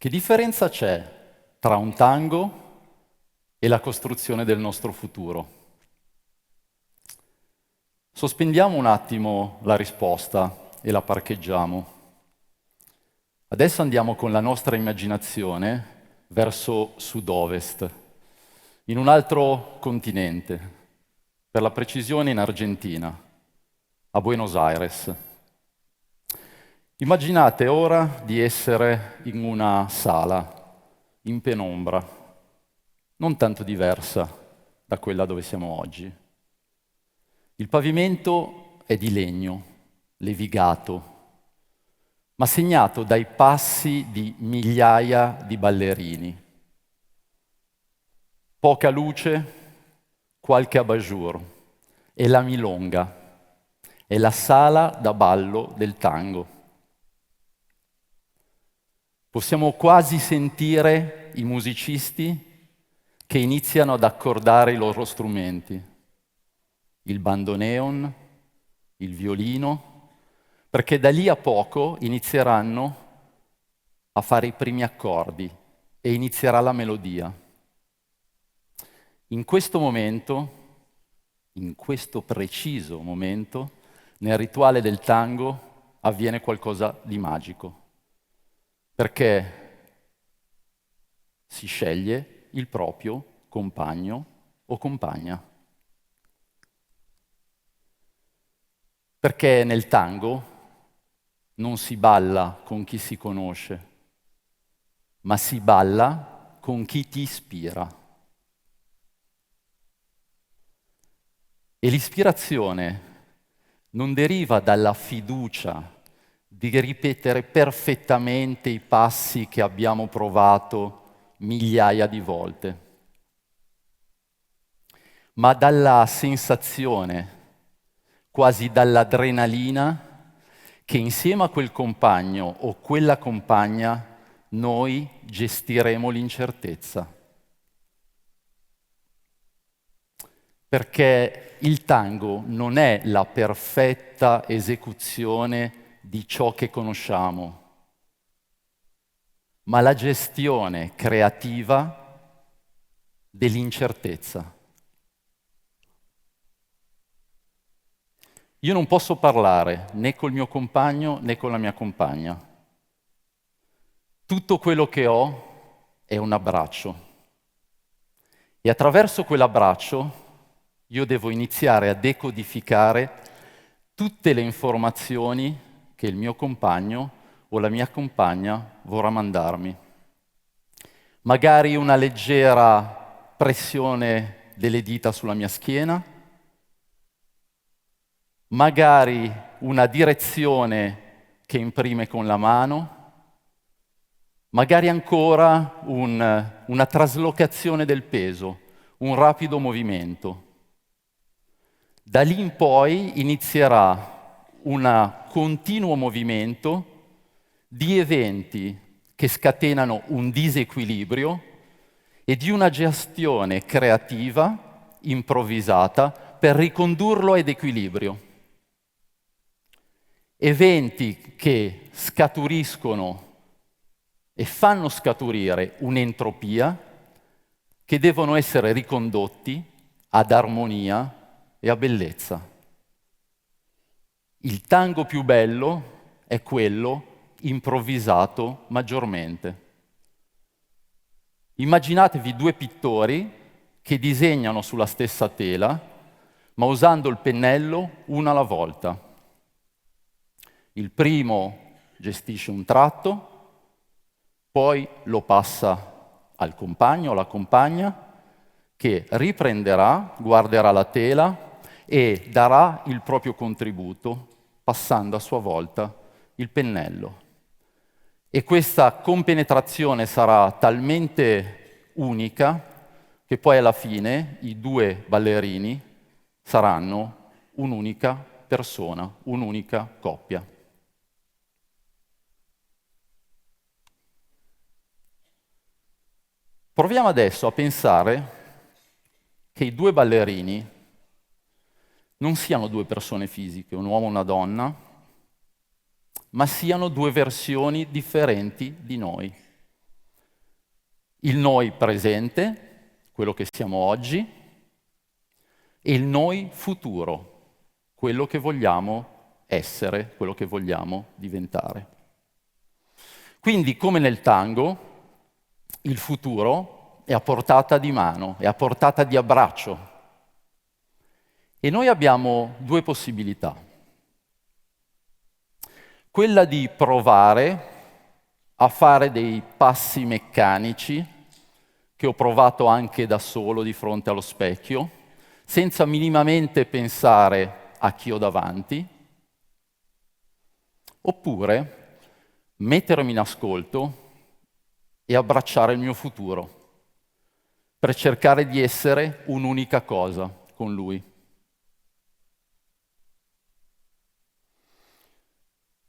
Che differenza c'è tra un tango e la costruzione del nostro futuro? Sospendiamo un attimo la risposta e la parcheggiamo. Adesso andiamo con la nostra immaginazione verso sud-ovest, in un altro continente, per la precisione in Argentina, a Buenos Aires. Immaginate ora di essere in una sala, in penombra, non tanto diversa da quella dove siamo oggi. Il pavimento è di legno, levigato, ma segnato dai passi di migliaia di ballerini. Poca luce, qualche abat-jour e la milonga, è la sala da ballo del tango. Possiamo quasi sentire i musicisti che iniziano ad accordare i loro strumenti, il bandoneon, il violino, perché da lì a poco inizieranno a fare i primi accordi e inizierà la melodia. In questo momento, in questo preciso momento, nel rituale del tango avviene qualcosa di magico, perché si sceglie il proprio compagno o compagna. Perché nel tango non si balla con chi si conosce, ma si balla con chi ti ispira. E l'ispirazione non deriva dalla fiducia di ripetere perfettamente i passi che abbiamo provato migliaia di volte, ma dalla sensazione, quasi dall'adrenalina, che insieme a quel compagno o quella compagna noi gestiremo l'incertezza. Perché il tango non è la perfetta esecuzione di ciò che conosciamo, ma la gestione creativa dell'incertezza. Io non posso parlare né col mio compagno né con la mia compagna. Tutto quello che ho è un abbraccio. E attraverso quell'abbraccio io devo iniziare a decodificare tutte le informazioni che il mio compagno o la mia compagna vorrà mandarmi. Magari una leggera pressione delle dita sulla mia schiena, magari una direzione che imprime con la mano, magari ancora una traslocazione del peso, un rapido movimento. Da lì in poi inizierà un continuo movimento di eventi che scatenano un disequilibrio e di una gestione creativa, improvvisata, per ricondurlo ad equilibrio. Eventi che scaturiscono e fanno scaturire un'entropia che devono essere ricondotti ad armonia e a bellezza. Il tango più bello è quello improvvisato maggiormente. Immaginatevi due pittori che disegnano sulla stessa tela, ma usando il pennello una alla volta. Il primo gestisce un tratto, poi lo passa al compagno o alla compagna, che riprenderà, guarderà la tela e darà il proprio contributo, passando a sua volta il pennello. E questa compenetrazione sarà talmente unica che poi alla fine i due ballerini saranno un'unica persona, un'unica coppia. Proviamo adesso a pensare che i due ballerini non siano due persone fisiche, un uomo e una donna, ma siano due versioni differenti di noi. il noi presente, quello che siamo oggi, e il noi futuro, quello che vogliamo essere, quello che vogliamo diventare. Quindi, come nel tango, il futuro è a portata di mano, è a portata di abbraccio. E noi abbiamo due possibilità. Quella di provare a fare dei passi meccanici, che ho provato anche da solo di fronte allo specchio, senza minimamente pensare a chi ho davanti, oppure mettermi in ascolto e abbracciare il mio futuro, per cercare di essere un'unica cosa con lui.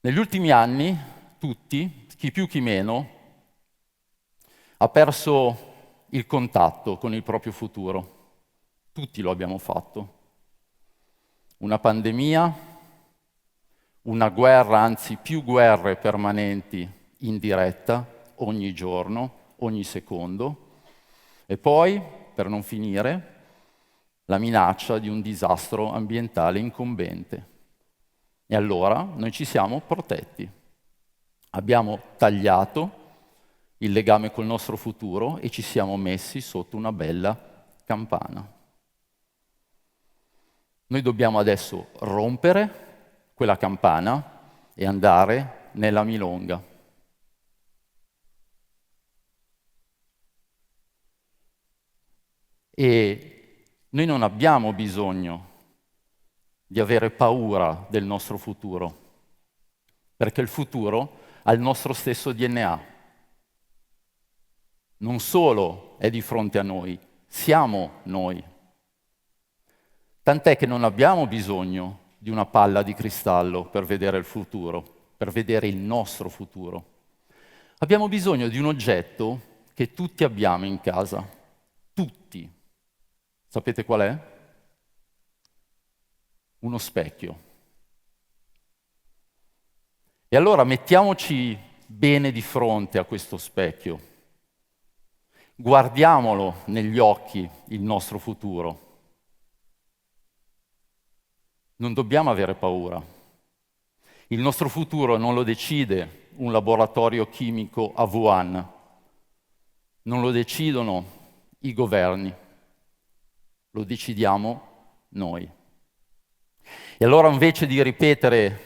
Negli ultimi anni, tutti, chi più chi meno, ha perso il contatto con il proprio futuro. Tutti lo abbiamo fatto. Una pandemia, una guerra, anzi più guerre permanenti in diretta, ogni giorno, ogni secondo, e poi, per non finire, la minaccia di un disastro ambientale incombente. E allora noi ci siamo protetti. Abbiamo tagliato il legame col nostro futuro e ci siamo messi sotto una bella campana. Noi dobbiamo adesso rompere quella campana e andare nella milonga. E noi non abbiamo bisogno di avere paura del nostro futuro, perché il futuro ha il nostro stesso DNA. Non solo è di fronte a noi, siamo noi. Tant'è che non abbiamo bisogno di una palla di cristallo per vedere il futuro, per vedere il nostro futuro. Abbiamo bisogno di un oggetto che tutti abbiamo in casa. Tutti. Sapete qual è? Uno specchio. E allora mettiamoci bene di fronte a questo specchio. Guardiamolo negli occhi il nostro futuro. Non dobbiamo avere paura. Il nostro futuro non lo decide un laboratorio chimico a Wuhan, non lo decidono i governi, lo decidiamo noi. E allora invece di ripetere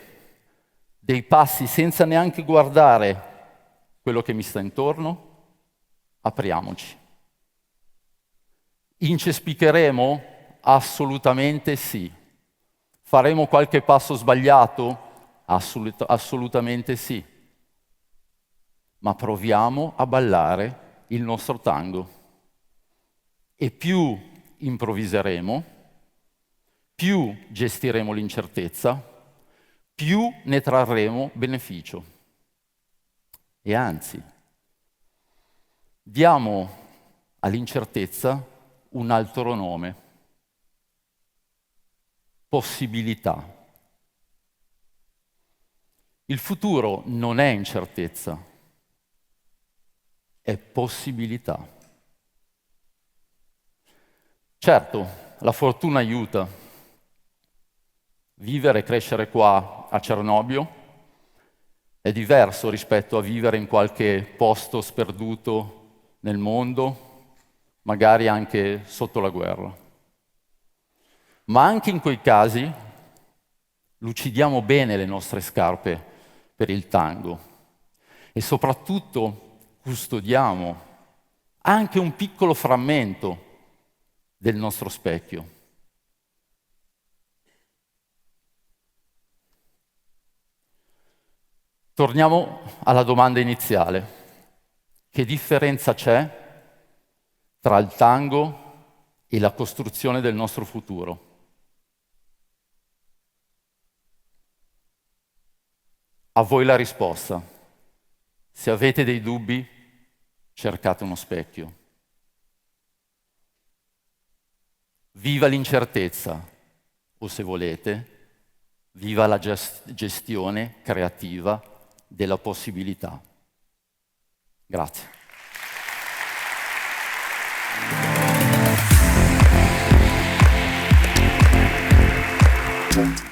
dei passi senza neanche guardare quello che mi sta intorno, apriamoci. Incespicheremo? Assolutamente sì. Faremo qualche passo sbagliato? Assolutamente sì. Ma proviamo a ballare il nostro tango. E più improvviseremo, più gestiremo l'incertezza, più ne trarremo beneficio. E anzi, diamo all'incertezza un altro nome: possibilità. Il futuro non è incertezza, è possibilità. Certo, la fortuna aiuta. Vivere e crescere qua a Cernobbio è diverso rispetto a vivere in qualche posto sperduto nel mondo, magari anche sotto la guerra. Ma anche in quei casi lucidiamo bene le nostre scarpe per il tango e soprattutto custodiamo anche un piccolo frammento del nostro specchio. Torniamo alla domanda iniziale. Che differenza c'è tra il tango e la costruzione del nostro futuro? A voi la risposta. Se avete dei dubbi, cercate uno specchio. Viva l'incertezza, o se volete, viva la gestione creativa della possibilità. Grazie. Ciao.